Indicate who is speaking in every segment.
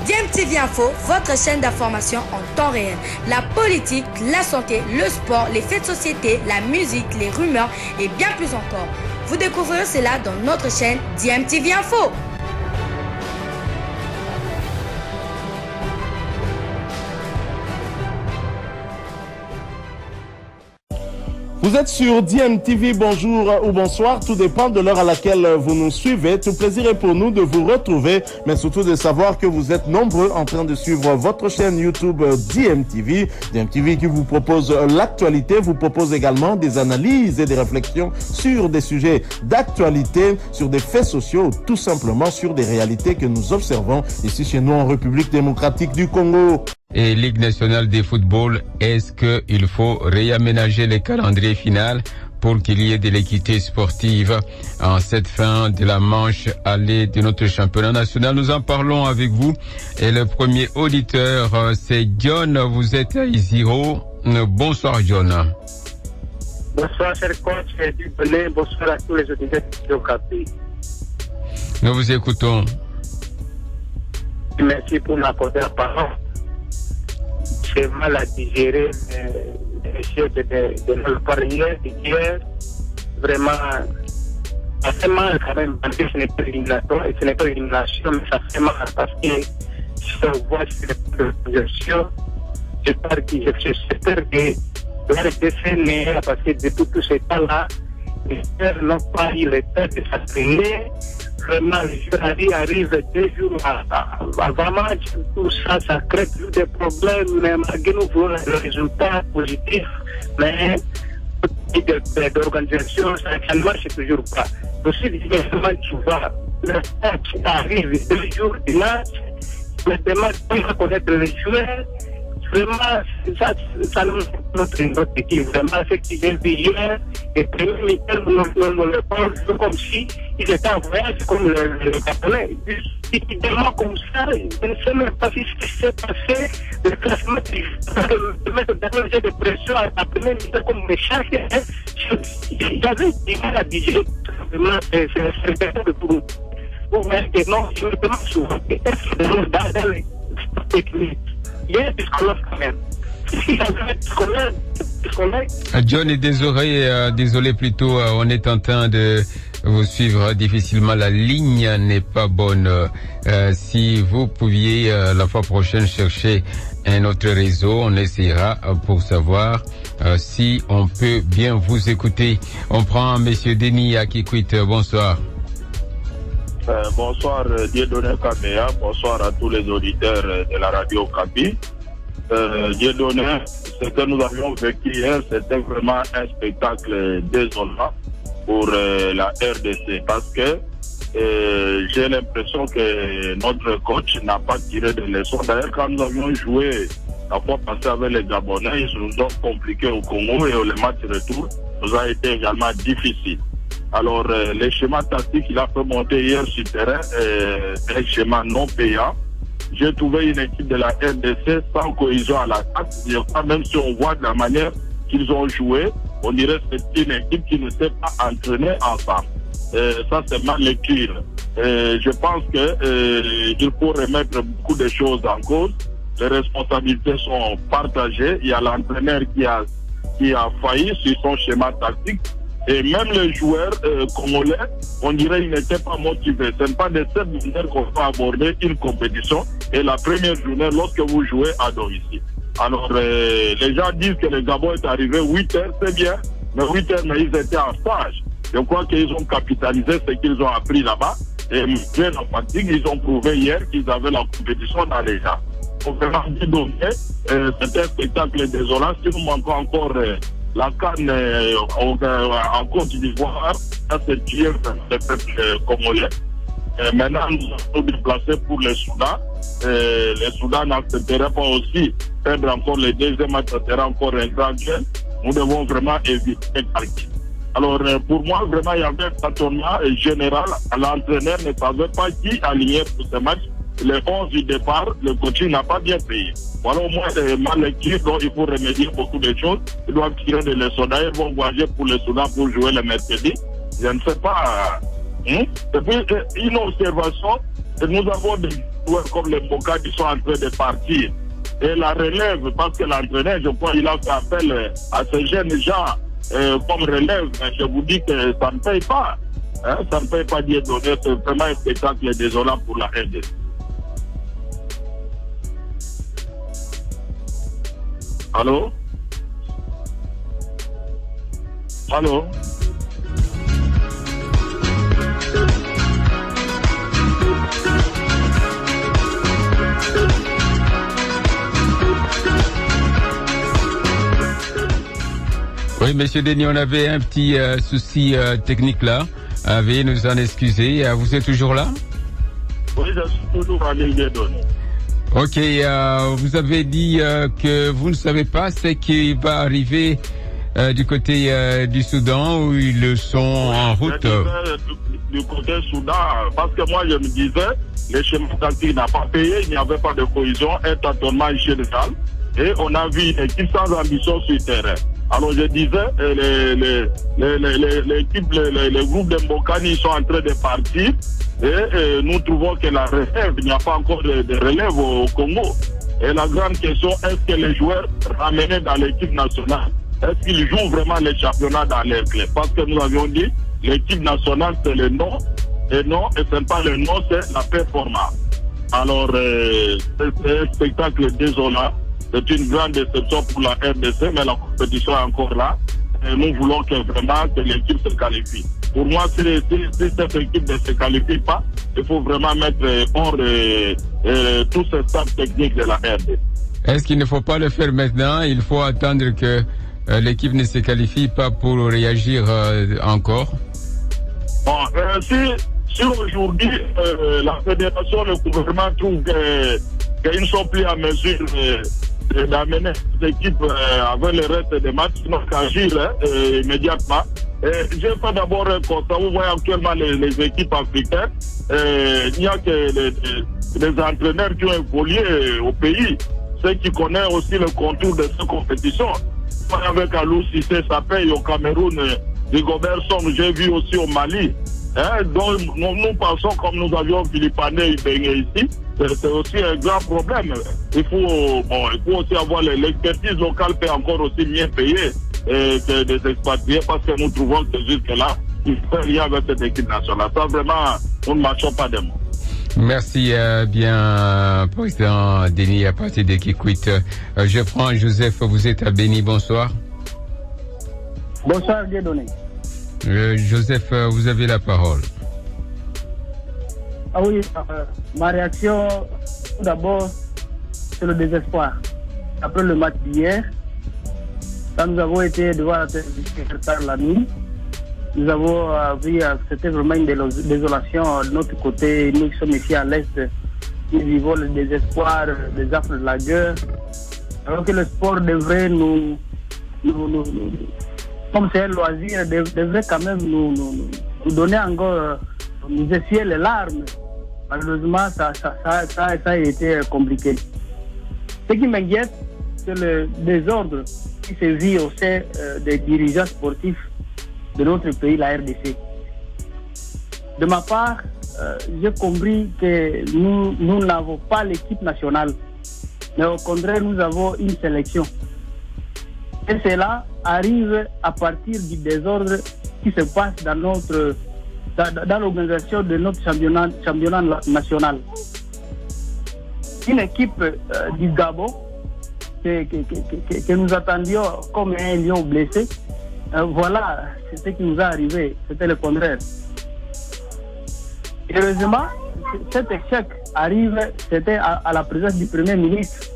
Speaker 1: DMTV Info, votre chaîne d'information en temps réel. La politique, la santé, le sport, les faits de société, la musique, les rumeurs et bien plus encore. Vous découvrirez cela dans notre chaîne DMTV Info.
Speaker 2: Vous êtes sur DMTV, bonjour ou bonsoir, tout dépend de l'heure à laquelle vous nous suivez. Tout plaisir est pour nous de vous retrouver, mais surtout de savoir que vous êtes nombreux en train de suivre votre chaîne YouTube DMTV. DMTV qui vous propose l'actualité, vous propose également des analyses et des réflexions sur des sujets d'actualité, sur des faits sociaux, tout simplement sur des réalités que nous observons ici chez nous en République démocratique du Congo.
Speaker 3: Et Ligue nationale de football, est-ce qu'il faut réaménager le calendrier final pour qu'il y ait de l'équité sportive en cette fin de la manche allée de notre championnat national? Nous en parlons avec vous. Et le premier auditeur, c'est John. Vous êtes à Isiro. Bonsoir, John.
Speaker 4: Bonsoir, cher coach. Bonsoir à tous les auditeurs de Okapi.
Speaker 3: Nous vous écoutons.
Speaker 4: Merci pour m'accorder la parole. J'ai mal à digérer de nos parieurs d'hier. Vraiment, ça fait mal quand même, parce que ce n'est pas éliminatoire, et ce n'est pas élimination, mais ça fait mal parce que si on voit sur les propositions, j'espère que la RDC n'est parce que depuis tout ce temps-là, les joueurs n'ont pas eu le temps de s'entraîner. Vraiment, les joueurs arrivent 2 jours avant match, tout ça, ça crée plus de problèmes, mais malgré nous voulons le résultat positif, mais d'organisation, ça ne marche toujours pas. Aussi, évidemment, tu vois, le match arrive 2 jours du match, maintenant, on va connaître les joueurs. Vraiment, ça nous notre équipe. Vraiment, ce que j'ai vu hier, et puis, nous le pensons comme si ils étaient en voyage comme le Japonais. Évidemment, comme ça, je ne sais même pas ce qui s'est passé. Le classement, de mettre dans le jeu de pression à la première mi-temps comme méchant. J'avais du mal à digérer. Vraiment, c'est important pour nous. Pour maintenant, je me demande souvent, est-ce que nous, dans les techniques, il y a des scolaires quand même.
Speaker 3: John est désolé plutôt, on est en train de vous suivre difficilement, la ligne n'est pas bonne. Si vous pouviez la fois prochaine chercher un autre réseau, on essaiera pour savoir si on peut bien vous écouter. On prend Monsieur Denis Akikwit, bonsoir.
Speaker 5: Bonsoir Dieudonné Kamea, bonsoir à tous les auditeurs de la radio Okapi. Dieudonné, ce que nous avions vécu hier, c'était vraiment un spectacle désolant pour la RDC parce que j'ai l'impression que notre coach n'a pas tiré de leçons. D'ailleurs, quand nous avions joué la fois passée avec les Gabonais, ils nous ont compliqué au Congo et le match retour nous a été également difficile. Alors, les schémas tactiques qu'il a fait monter hier sur terrain, un schéma non payant. J'ai trouvé une équipe de la RDC sans cohésion à l'attaque. Même si on voit de la manière qu'ils ont joué, on dirait que c'est une équipe qui ne s'est pas entraînée ensemble. Ça, c'est ma lecture. Je pense qu'il faut remettre beaucoup de choses en cause. Les responsabilités sont partagées. Il y a l'entraîneur qui a failli sur son schéma tactique. Et même les joueurs congolais, on dirait qu'ils n'étaient pas motivés. Ce n'est pas de cette manière qu'on peut aborder une compétition. Et la première journée, lorsque vous jouez à domicile. Alors, les gens disent que le Gabon est arrivé 8 heures, c'est bien. Mais 8 heures, mais ils étaient en stage. Je crois qu'ils ont capitalisé ce qu'ils ont appris là-bas. Et malgré la fatigue, ils ont prouvé hier qu'ils avaient la compétition dans les gens. Donc, vraiment, c'était un spectacle désolant. Si nous manquons encore la CAN en Côte d'Ivoire, ça c'est tué le peuple congolais. Maintenant, nous allons nous déplacer pour le Soudan. Le Soudan n'accepterait pas aussi perdre encore le deuxième match, ça sera encore un grand jeu. Nous devons vraiment éviter le calcul. Alors, pour moi, vraiment, il y avait un tâtonnement général. L'entraîneur ne savait pas qui aligner pour ce match. Le 11 du départ, le coaching n'a pas bien payé. Voilà au moins ma lecture, donc il faut remédier beaucoup de choses. Ils doivent tirer des leçons. D'ailleurs, ils vont voyager pour le Soudan pour jouer le mercredi. Je ne sais pas. Et puis, une observation, nous avons des joueurs comme les Moka qui sont en train de partir. Et la relève, parce que l'entraîneur, je crois, il a fait appel à ces jeunes gens comme relève. Mais je vous dis que ça ne paye pas. Hein, ça ne paye pas Dieudonné. C'est vraiment un spectacle désolant pour la RDC. Allô? Allô?
Speaker 3: Oui, monsieur Denis, on avait un petit souci technique là. Veuillez nous en excuser. Vous êtes toujours là?
Speaker 5: Oui, je suis toujours en ligne de données.
Speaker 3: Ok, vous avez dit que vous ne savez pas ce qui va arriver du côté du Soudan où ils sont en route.
Speaker 5: Du côté Soudan, parce que moi je me disais, les schémas tactiques n'ont pas payé, il n'y avait pas de cohésion, un tâtonnement général, et on a vu une équipe sans ambition sur le terrain. Alors je disais, l'équipe, les groupes de Mbokani sont en train de partir, et nous trouvons que la relève, il n'y a pas encore de relève au Congo. Et la grande question, est-ce que les joueurs ramenés dans l'équipe nationale, est-ce qu'ils jouent vraiment les championnats dans les clés? Parce que nous avions dit, l'équipe nationale c'est le nom, et non, et ce n'est pas le nom, c'est la performance. Alors, c'est un spectacle désolant. C'est une grande déception pour la RDC, mais la compétition est encore là. Et nous voulons vraiment que l'équipe se qualifie. Pour moi, si cette équipe ne se qualifie pas, il faut vraiment mettre hors tout ce staff technique de la RDC.
Speaker 3: Est-ce qu'il ne faut pas le faire maintenant? Il faut attendre que l'équipe ne se qualifie pas pour réagir encore?
Speaker 5: Bon, si aujourd'hui la fédération, le gouvernement trouve qu'ils ne sont plus à mesure d'amener cette équipe avec le reste des matchs, sinon qu'agir immédiatement. Je fais d'abord un constat. Vous voyez actuellement les équipes africaines, il n'y a que les entraîneurs qui ont évolué au pays, ceux qui connaissent aussi le contour de cette compétition. Avec Alou Cissé, ça paye au Cameroun, Rigobert Song, j'ai vu aussi au Mali. Donc nous pensons comme nous avions Philippane Ibenge ici, c'est aussi un grand problème. Il faut aussi avoir l'expertise locale peut encore aussi bien payer que des expatriés parce que nous trouvons que jusque-là, il faut rien avec cette équipe nationale. Ça vraiment, nous ne marchons pas des mots.
Speaker 3: Merci bien, président Denis, à partir de Kikwit. Je prends Joseph, vous êtes à Béni, bonsoir.
Speaker 6: Bonsoir, Dieudonné.
Speaker 3: Joseph, vous avez la parole.
Speaker 6: Ah oui, ma réaction, tout d'abord, c'est le désespoir. Après le match d'hier, quand nous avons été devant la télévision tard la nuit, nous avons vu que c'était vraiment une désolation de notre côté. Nous qui sommes ici à l'Est, nous vivons le désespoir, les affres de la guerre. Alors que le sport devrait nous comme c'est un loisir, devrait quand même nous donner encore, nous essuyer les larmes. Malheureusement, ça a été compliqué. Ce qui m'inquiète, c'est le désordre qui se vit au sein des dirigeants sportifs de notre pays, la RDC. De ma part, j'ai compris que nous n'avons pas l'équipe nationale, mais au contraire, nous avons une sélection. Et cela arrive à partir du désordre qui se passe dans l'organisation de notre championnat national. Une équipe du Gabon que nous attendions comme un lion blessé, voilà, c'est ce qui nous est arrivé, c'était le contraire. Heureusement, cet échec arrive, c'était à la présence du Premier ministre.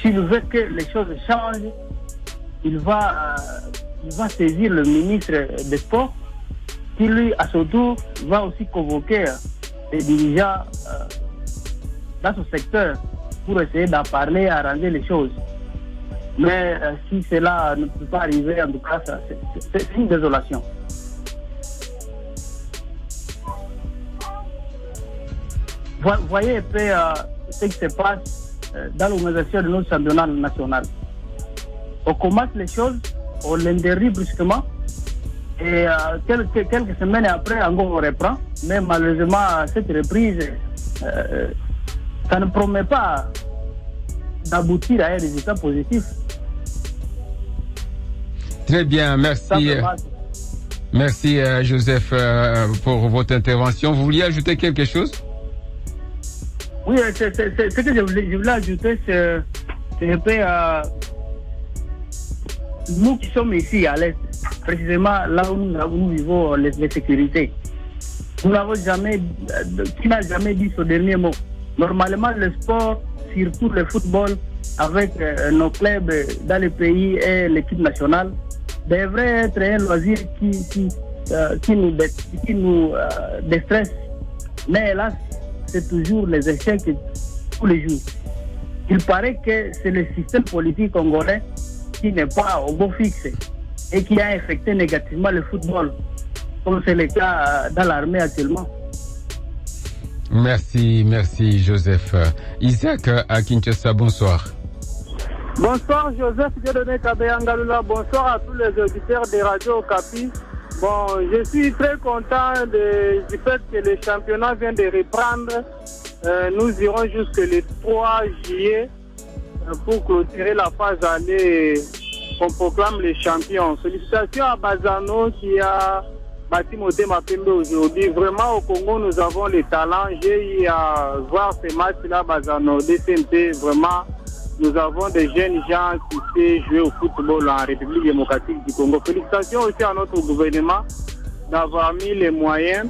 Speaker 6: S'il veut que les choses changent, il va saisir le ministre des Sports, qui lui, à son tour, va aussi convoquer les dirigeants dans ce secteur pour essayer d'en parler, arranger les choses. Mais si cela ne peut pas arriver, en tout cas, c'est une désolation. Voyez un peu ce qui se passe dans l'organisation de notre championnat national. On commence les choses, on l'interdit brusquement, Et quelques semaines après, encore on reprend. Mais malheureusement, cette reprise, ça ne promet pas d'aboutir à un résultat positif.
Speaker 3: Très bien, merci. Merci Joseph pour votre intervention. Vous vouliez ajouter quelque chose?
Speaker 6: Oui, ce que je voulais ajouter, c'est un peu nous qui sommes ici à l'Est, précisément là où nous vivons les sécurités. Nous n'avons jamais, qui n'a jamais dit ce dernier mot. Normalement, le sport, surtout le football, avec nos clubs dans le pays et l'équipe nationale, devrait être un loisir qui nous déstresse. Mais hélas, c'est toujours les échecs tous les jours. Il paraît que c'est le système politique congolais qui n'est pas au beau fixe et qui a affecté négativement le football, comme c'est le cas dans l'armée actuellement.
Speaker 3: Merci Joseph. Isaac à Kinshasa, bonsoir.
Speaker 7: Bonsoir Joseph Dieudonné Kabeyangalula, bonsoir à tous les auditeurs des radios Okapi. Bon, je suis très content du fait que le championnat vient de reprendre. Nous irons jusqu'au 3 juillet pour clôturer la phase aller qu'on proclame les champions. Félicitations à Bazano qui a bâti Motema Pembe aujourd'hui. Vraiment au Congo nous avons les talents. J'ai eu à voir ces matchs-là, Bazano, DCMP, vraiment. Nous avons des jeunes gens qui savent jouer au football en République démocratique du Congo. Félicitations aussi à notre gouvernement d'avoir mis les moyens,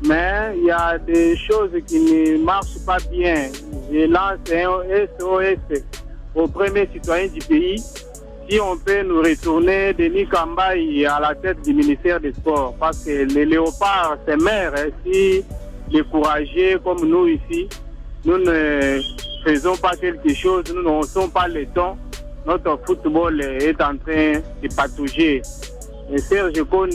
Speaker 7: mais il y a des choses qui ne marchent pas bien. Je lance un SOS aux premiers citoyens du pays. Si on peut nous retourner Denis Kambaï à la tête du ministère des Sports, parce que les léopards, c'est mère, si les courageux comme nous ici, nous ne faisons pas quelque chose, nous ne sommes pas le temps, notre football est en train de patauger. Et Serge Konde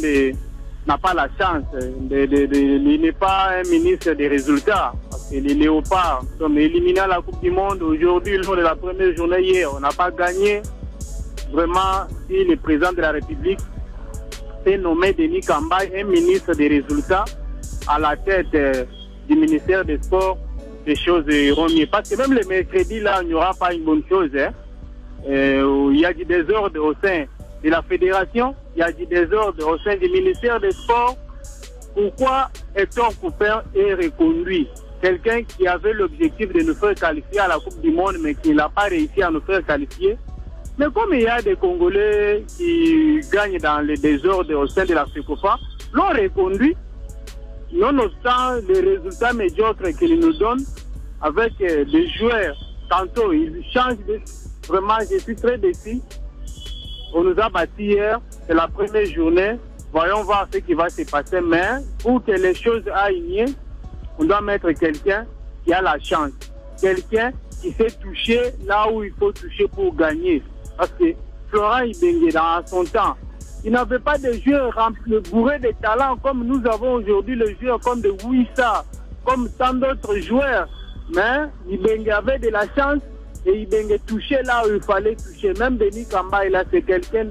Speaker 7: n'a pas la chance, il n'est pas un ministre des résultats, parce que les léopards sont éliminés à la Coupe du Monde aujourd'hui, lors de la première journée hier, on n'a pas gagné. Vraiment, si le président de la République fait nommer Denis Kambaï, un ministre des résultats, à la tête du ministère des Sports, les choses iront mieux. Parce que même le mercredi, là, il n'y aura pas une bonne chose. Hein. Il y a du désordre au sein de la fédération, il y a du désordre au sein du ministère des Sports. Pourquoi Hector Couper est reconduit? Quelqu'un qui avait l'objectif de nous faire qualifier à la Coupe du Monde, mais qui n'a pas réussi à nous faire qualifier. Mais comme il y a des Congolais qui gagnent dans le désordre au sein de la FECOFA, l'ont reconduit. Nonobstant les résultats médiocres qu'ils nous donnent, avec des joueurs, tantôt ils changent vraiment, je suis très déçu. On nous a battu hier, c'est la première journée, voyons voir ce qui va se passer, mais pour que les choses aillent mieux, on doit mettre quelqu'un qui a la chance, quelqu'un qui sait toucher là où il faut toucher pour gagner. Parce que Florent Ibenge, dans son temps, il n'avait pas de joueurs bourrés de talents comme nous avons aujourd'hui, les joueurs comme de Wissa, comme tant d'autres joueurs. Mais Ibenge avait de la chance et Ibenge touchait là où il fallait toucher. Même Denis Kambaï, là, c'est quelqu'un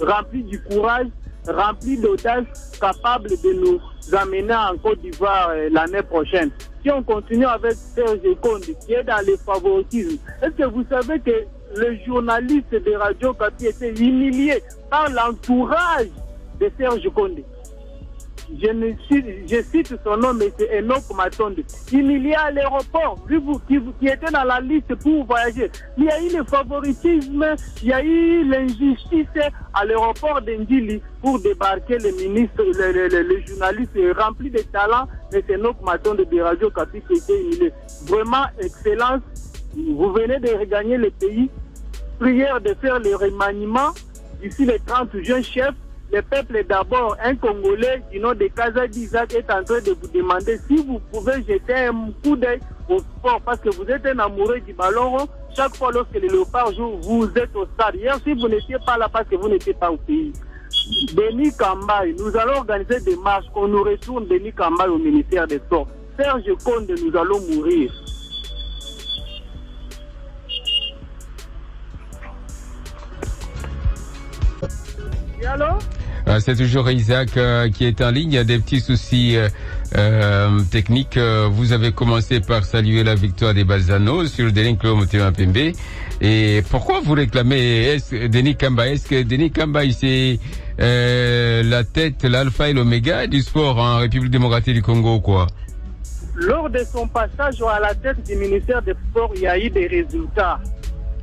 Speaker 7: rempli du courage, rempli d'audace, capable de nous amener en Côte d'Ivoire l'année prochaine. Si on continue avec Serge Konde, qui est dans le favoritisme, est-ce que vous savez que le journaliste de Radio Okapi était humilié par l'entourage de Serge Konde? Je cite son nom, mais c'est Enoch Matonde. Humilié à l'aéroport, qui était dans la liste pour voyager. Il y a eu le favoritisme, il y a eu l'injustice à l'aéroport d'Ndjili pour débarquer le ministre, le journaliste rempli de talent, mais c'est Enoch Matonde de Radio Okapi qui était humilié. Vraiment, excellence. Vous venez de regagner le pays. Prière de faire le remaniement d'ici les 30 jeunes chefs. Le peuple d'abord, un Congolais du nom de Kaza Isaac est en train de vous demander si vous pouvez jeter un coup d'œil au sport parce que vous êtes un amoureux du ballon rond. Chaque fois lorsque les léopards jouent, vous êtes au stade. Hier, si vous n'étiez pas là parce que vous n'étiez pas au pays. Denis Kambaï, nous allons organiser des marches qu'on nous retourne Denis Kambaï au ministère des Sports. Serge Konde, nous allons mourir. Et allô?
Speaker 3: C'est toujours Isaac qui est en ligne. Il y a des petits soucis techniques. Vous avez commencé par saluer la victoire des Balzano sur le Denis Motema Pembe. Et pourquoi vous réclamez Denis Kamba? Est-ce que Denis Kamba, c'est la tête, l'alpha et l'oméga du sport en République démocratique du Congo, quoi?
Speaker 7: Lors de son passage à la tête du ministère des Sports, il y a eu des résultats.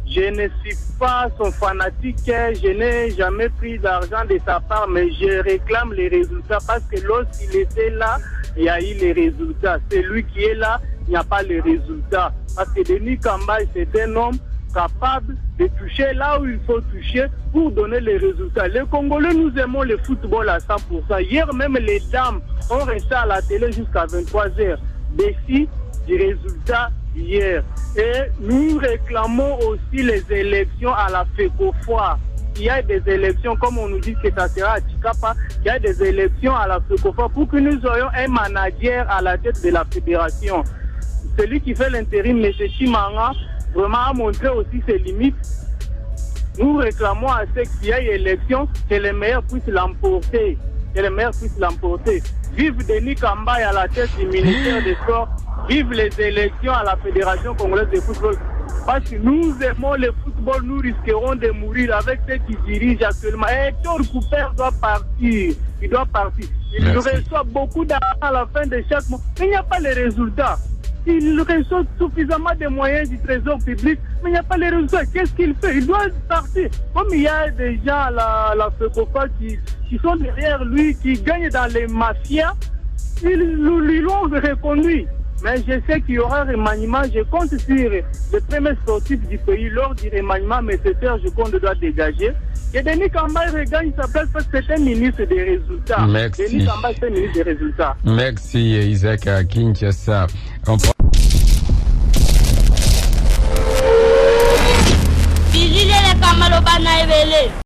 Speaker 7: Je ne suis pas son fanatique, je n'ai jamais pris d'argent de sa part, mais je réclame les résultats parce que lorsqu'il était là, il y a eu les résultats. C'est lui qui est là, il n'y a pas les résultats. Parce que Denis Kamba, c'est un homme capable de toucher là où il faut toucher pour donner les résultats. Les Congolais, nous aimons le football à 100%. Hier même, les dames ont resté à la télé jusqu'à 23h. Défi du résultat hier. Et nous réclamons aussi les élections à la FECOFOA. Il y a des élections, comme on nous dit que ça sera à Chikapa, il y a des élections à la FECOFOA pour que nous ayons un manager à la tête de la fédération. Celui qui fait l'intérim, M. Chimanga, vraiment a montré aussi ses limites. Nous réclamons à ce qu'il y ait élection, que les meilleurs puissent l'emporter. Que les meilleurs puissent l'emporter. Vive Denis Kamba à la tête du ministère des Sports. Vive les élections à la Fédération congolaise de football. Parce que nous aimons le football, nous risquerons de mourir avec ceux qui dirigent actuellement. Et Hector Cooper doit partir. Il doit partir. Il reçoit beaucoup d'argent à la fin de chaque mois. Mais il n'y a pas les résultats. Il reçoit suffisamment de moyens du trésor public, mais il n'y a pas les résultats. Qu'est-ce qu'il fait? Il doit partir. Comme il y a des gens à la FECOFA qui sont derrière lui, qui gagnent dans les mafias, ils l'ont reconduit. Mais je sais qu'il y aura un remaniement. Je compte sur le premier sportif du pays. Lors du remaniement, M. Serge Konde doit dégager. Et Denis Kamba regagne sa place parce que c'est un ministre des résultats.
Speaker 3: Merci.
Speaker 7: Denis Kamba, c'est un ministre des résultats.
Speaker 3: Merci Isaac à Kinshasa.
Speaker 1: Bilile le kamalo bana ebele.